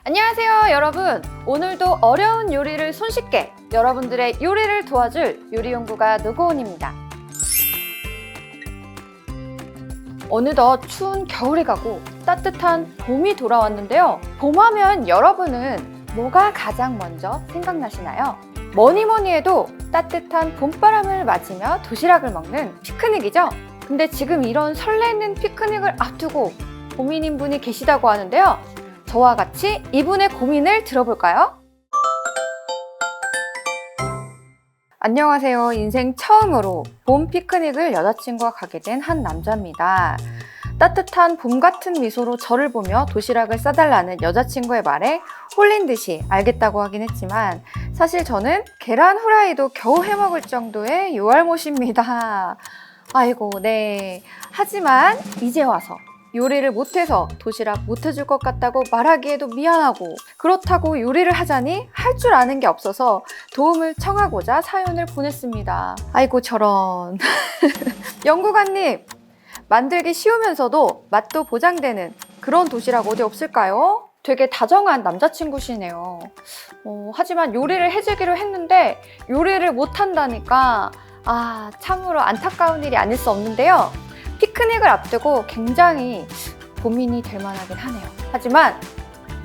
안녕하세요 여러분. 오늘도 어려운 요리를 손쉽게 여러분들의 요리를 도와줄 요리연구가 노고은입니다. 어느덧 추운 겨울이 가고 따뜻한 봄이 돌아왔는데요. 봄하면 여러분은 뭐가 가장 먼저 생각나시나요? 뭐니 해도 따뜻한 봄바람을 맞으며 도시락을 먹는 피크닉이죠. 근데 지금 이런 설레는 피크닉을 앞두고 고민인 분이 계시다고 하는데요. 저와 같이 이분의 고민을 들어볼까요? 안녕하세요. 인생 처음으로 봄 피크닉을 여자친구와 가게 된 한 남자입니다. 따뜻한 봄 같은 미소로 저를 보며 도시락을 싸달라는 여자친구의 말에 홀린 듯이 알겠다고 하긴 했지만 사실 저는 계란 후라이도 겨우 해먹을 정도의 요알못입니다. 아이고, 네. 하지만 이제 와서 요리를 못해서 도시락 못해줄 것 같다고 말하기에도 미안하고, 그렇다고 요리를 하자니 할 줄 아는 게 없어서 도움을 청하고자 사연을 보냈습니다. 아이고 저런. 연구관님, 만들기 쉬우면서도 맛도 보장되는 그런 도시락 어디 없을까요? 되게 다정한 남자친구시네요. 하지만 요리를 해주기로 했는데 요리를 못한다니까 참으로 안타까운 일이 아닐 수 없는데요. 피크닉을 앞두고 굉장히 고민이 될 만하긴 하네요. 하지만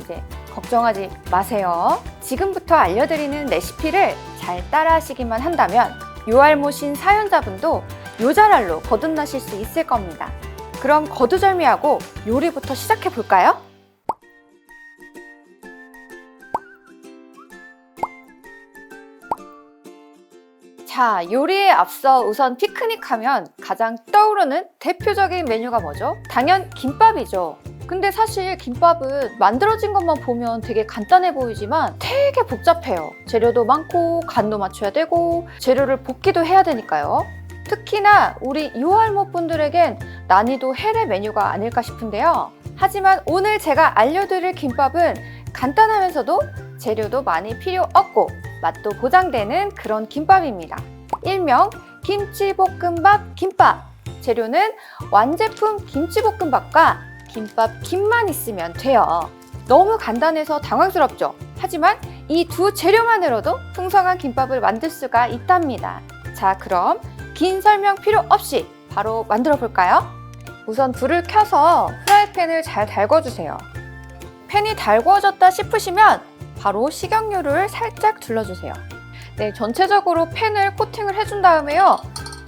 이제 걱정하지 마세요. 지금부터 알려드리는 레시피를 잘 따라 하시기만 한다면 요알못인 사연자분도 요잘알로 거듭나실 수 있을 겁니다. 그럼 거두절미하고 요리부터 시작해 볼까요? 자, 요리에 앞서 우선 피크닉 하면 가장 떠오르는 대표적인 메뉴가 뭐죠? 당연 김밥이죠. 근데 사실 김밥은 만들어진 것만 보면 되게 간단해 보이지만 되게 복잡해요. 재료도 많고 간도 맞춰야 되고 재료를 볶기도 해야 되니까요. 특히나 우리 요알못 분들에겐 난이도 헬의 메뉴가 아닐까 싶은데요. 하지만 오늘 제가 알려드릴 김밥은 간단하면서도 재료도 많이 필요 없고 맛도 보장되는 그런 김밥입니다. 일명 김치볶음밥 김밥. 재료는 완제품 김치볶음밥과 김밥 김만 있으면 돼요. 너무 간단해서 당황스럽죠? 하지만 이 두 재료만으로도 풍성한 김밥을 만들 수가 있답니다. 자, 그럼 긴 설명 필요 없이 바로 만들어 볼까요? 우선 불을 켜서 프라이팬을 잘 달궈주세요. 팬이 달궈졌다 싶으시면 바로 식용유를 살짝 둘러주세요. 네, 전체적으로 팬을 코팅을 해준 다음에요.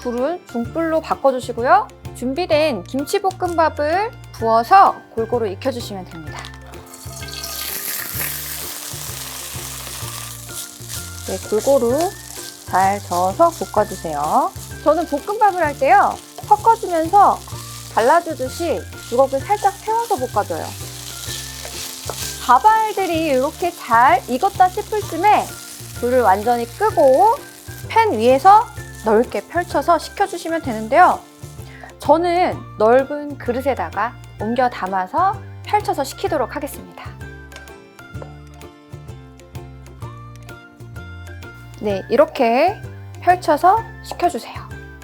불은 중불로 바꿔주시고요. 준비된 김치볶음밥을 부어서 골고루 익혀주시면 됩니다. 네, 골고루 잘 저어서 볶아주세요. 저는 볶음밥을 할 때요, 섞어주면서 발라주듯이 주걱을 살짝 세워서 볶아줘요. 밥알들이 이렇게 잘 익었다 싶을 쯤에 불을 완전히 끄고 팬 위에서 넓게 펼쳐서 식혀주시면 되는데요. 저는 넓은 그릇에다가 옮겨 담아서 펼쳐서 식히도록 하겠습니다. 네, 이렇게 펼쳐서 식혀주세요.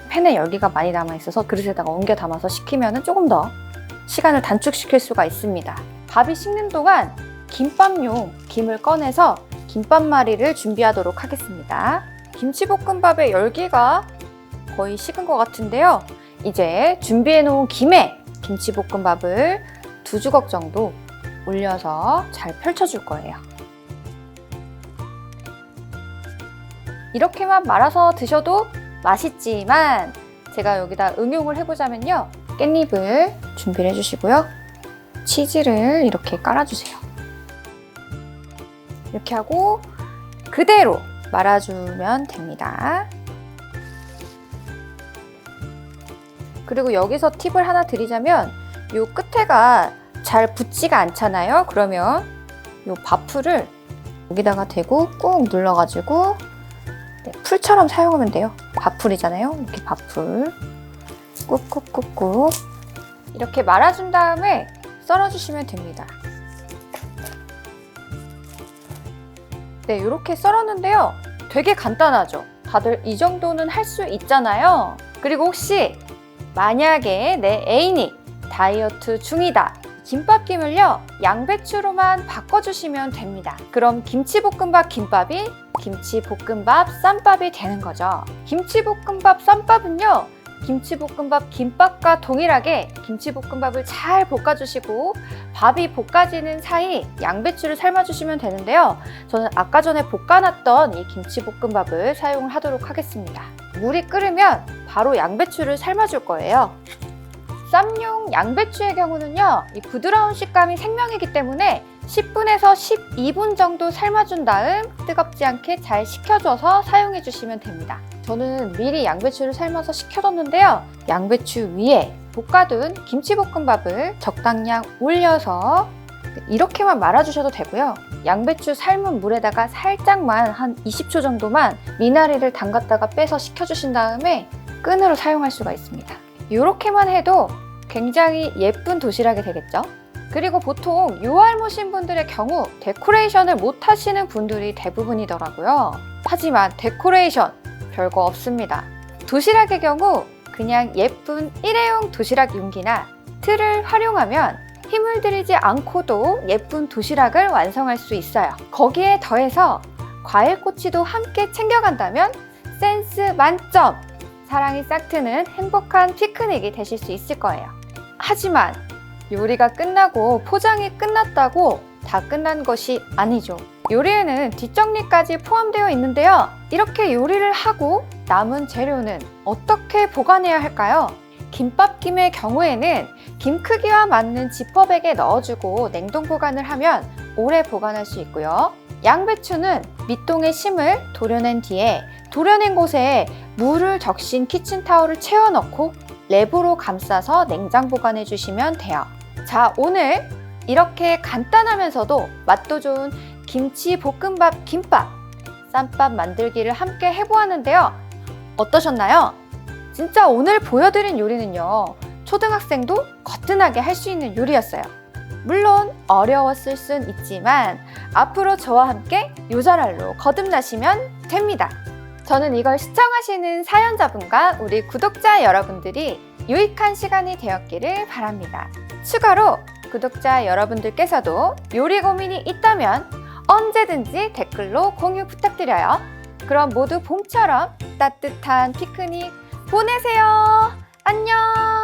팬에 열기가 많이 남아있어서 그릇에다가 옮겨 담아서 식히면 조금 더 시간을 단축시킬 수가 있습니다. 밥이 식는 동안 김밥용 김을 꺼내서 김밥말이를 준비하도록 하겠습니다. 김치볶음밥의 열기가 거의 식은 것 같은데요. 이제 준비해 놓은 김에 김치볶음밥을 2주걱 정도 올려서 잘 펼쳐줄 거예요. 이렇게만 말아서 드셔도 맛있지만 제가 여기다 응용을 해보자면요. 깻잎을 준비를 해주시고요. 치즈를 이렇게 깔아주세요. 이렇게 하고 그대로 말아주면 됩니다. 그리고 여기서 팁을 하나 드리자면 이 끝에가 잘 붙지가 않잖아요. 그러면 이 밥풀을 여기다가 대고 꾹 눌러가지고 풀처럼 사용하면 돼요. 밥풀이잖아요. 이렇게 밥풀 꾹꾹꾹꾹 이렇게 말아준 다음에 썰어주시면 됩니다. 네, 이렇게 썰었는데요. 되게 간단하죠? 다들 이 정도는 할 수 있잖아요. 그리고 혹시 만약에 내 애인이 다이어트 중이다, 김밥김을요, 양배추로만 바꿔주시면 됩니다. 그럼 김치볶음밥 김밥이 김치볶음밥 쌈밥이 되는 거죠. 김치볶음밥 쌈밥은요, 김치볶음밥 김밥과 동일하게 김치볶음밥을 잘 볶아주시고 밥이 볶아지는 사이 양배추를 삶아주시면 되는데요. 저는 아까 전에 볶아놨던 이 김치볶음밥을 사용을 하도록 하겠습니다. 물이 끓으면 바로 양배추를 삶아줄 거예요. 쌈용 양배추의 경우는요, 이 부드러운 식감이 생명이기 때문에 10분에서 12분 정도 삶아준 다음 뜨겁지 않게 잘 식혀줘서 사용해 주시면 됩니다. 저는 미리 양배추를 삶아서 식혀뒀는데요. 양배추 위에 볶아둔 김치볶음밥을 적당량 올려서 이렇게만 말아주셔도 되고요. 양배추 삶은 물에다가 살짝만 한 20초 정도만 미나리를 담갔다가 빼서 식혀주신 다음에 끈으로 사용할 수가 있습니다. 이렇게만 해도 굉장히 예쁜 도시락이 되겠죠? 그리고 보통 요알못인 분들의 경우 데코레이션을 못 하시는 분들이 대부분이더라고요. 하지만 데코레이션 별거 없습니다. 도시락의 경우 그냥 예쁜 일회용 도시락 용기나 틀을 활용하면 힘을 들이지 않고도 예쁜 도시락을 완성할 수 있어요. 거기에 더해서 과일꼬치도 함께 챙겨간다면 센스 만점! 사랑이 싹트는 행복한 피크닉이 되실 수 있을 거예요. 하지만 요리가 끝나고 포장이 끝났다고 다 끝난 것이 아니죠. 요리에는 뒷정리까지 포함되어 있는데요. 이렇게 요리를 하고 남은 재료는 어떻게 보관해야 할까요? 김밥김의 경우에는 김 크기와 맞는 지퍼백에 넣어주고 냉동 보관을 하면 오래 보관할 수 있고요. 양배추는 밑동의 심을 도려낸 뒤에 도려낸 곳에 물을 적신 키친타올을 채워넣고 랩으로 감싸서 냉장 보관해 주시면 돼요. 자, 오늘 이렇게 간단하면서도 맛도 좋은 김치 볶음밥 김밥 쌈밥 만들기를 함께 해보았는데요. 어떠셨나요? 진짜 오늘 보여드린 요리는요, 초등학생도 거뜬하게 할 수 있는 요리였어요. 물론 어려웠을 순 있지만 앞으로 저와 함께 요자랄로 거듭나시면 됩니다. 저는 이걸 시청하시는 사연자분과 우리 구독자 여러분들이 유익한 시간이 되었기를 바랍니다. 추가로 구독자 여러분들께서도 요리 고민이 있다면 언제든지 댓글로 공유 부탁드려요. 그럼 모두 봄처럼 따뜻한 피크닉 보내세요. 안녕!